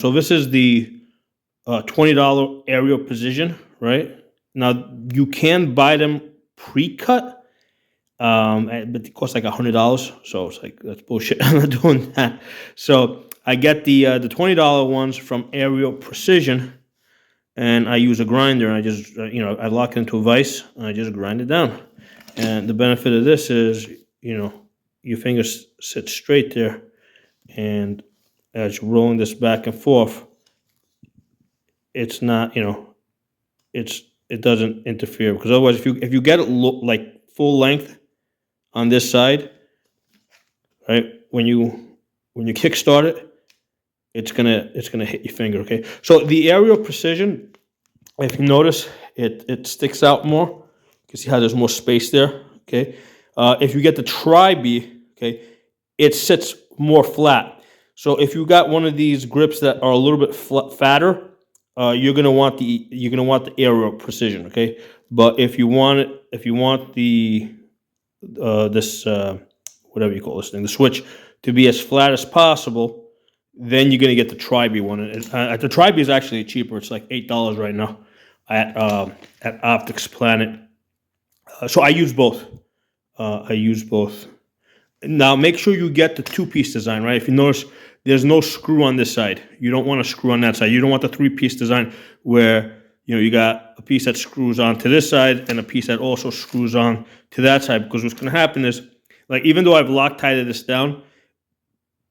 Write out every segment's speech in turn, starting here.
So this is the $20 aerial precision, right? Now you can buy them pre-cut, but it costs like $100. So it's like, that's bullshit. I'm not doing that. So I get the $20 ones from Aerial Precision, and I use a grinder. And I just I lock it into a vise and I just grind it down. And the benefit of this is your fingers sit straight there, and as you're rolling this back and forth, it's not it doesn't interfere, because otherwise if you get it like full length on this side, right, when you kickstart it, it's gonna hit your finger. Okay, so the Aerial Precision, if you notice, it sticks out more. You can see how there's more space there. Okay, if you get the Tri-B, okay, it sits more flat. So if you got one of these grips that are a little bit fatter, you're gonna want the Aerial Precision. Okay, but if you want the this whatever you call this thing, the switch, to be as flat as possible, then you're gonna get the Tri-B one. The Tri-B is actually cheaper. It's like $8 right now at Optics Planet. So I use both. Now make sure you get the two-piece design, right? If you notice, there's no screw on this side. You don't want a screw on that side. You don't want the three-piece design where you got a piece that screws on to this side and a piece that also screws on to that side. Because what's going to happen is, like, even though I've Loctited this down,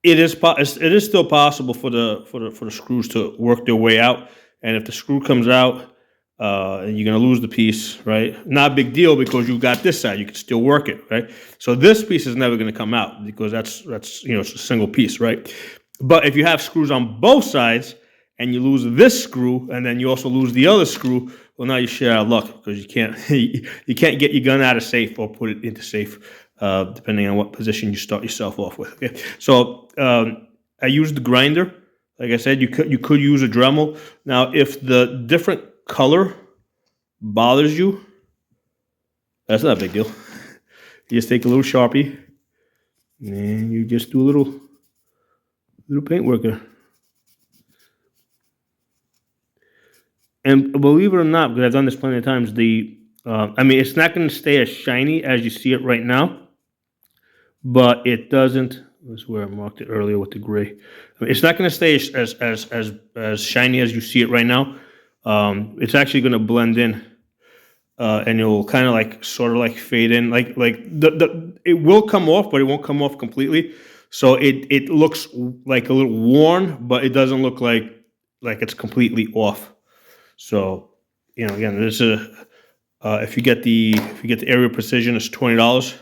it is still possible for the screws to work their way out. And if the screw comes out, and you're going to lose the piece, right? Not a big deal, because you've got this side. You can still work it, right? So this piece is never going to come out, because that's it's a single piece, right? But if you have screws on both sides and you lose this screw and then you also lose the other screw, well, now you share out of luck, because you can't get your gun out of safe or put it into safe, depending on what position you start yourself off with. Okay, so I use the grinder. Like I said, you could use a Dremel. Now, if the different color bothers you, that's not a big deal. You just take a little Sharpie and you just do a little paint worker. And believe it or not, because I've done this plenty of times, it's not going to stay as shiny as you see it right now, but it doesn't. That's where I marked it earlier with the gray. It's not going to stay as shiny as you see it right now. It's actually going to blend in, and it will kind of sort of fade in. It will come off, but it won't come off completely. So it looks like a little worn, but it doesn't look like it's completely off. So again, this is if you get the Aerial Precision, it's $20.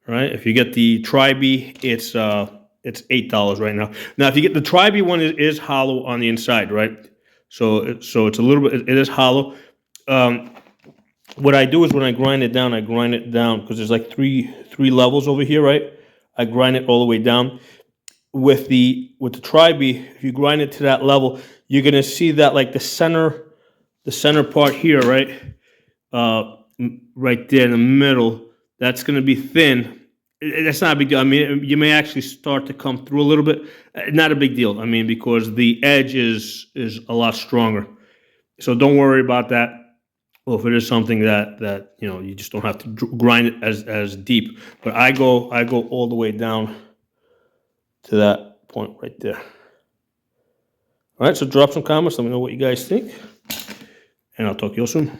Right? If you get the Tri-B, it's $8 right now. Now, if you get the Tri-B one, it is hollow on the inside, right? So it's a little bit. It is hollow. What I do is, when I grind it down, because there's like three levels over here, right? I grind it all the way down. With the Tri-B, if you grind it to that level, you're gonna see that the center part here, right, right there in the middle, that's gonna be thin. That's not a big deal. I mean, you may actually start to come through a little bit. Not a big deal. I mean, because the edge is a lot stronger. So don't worry about that. Well, if it is something that you just don't have to grind it as deep. But I go all the way down to that point right there. All right. So drop some comments. Let me know what you guys think, and I'll talk to you all soon.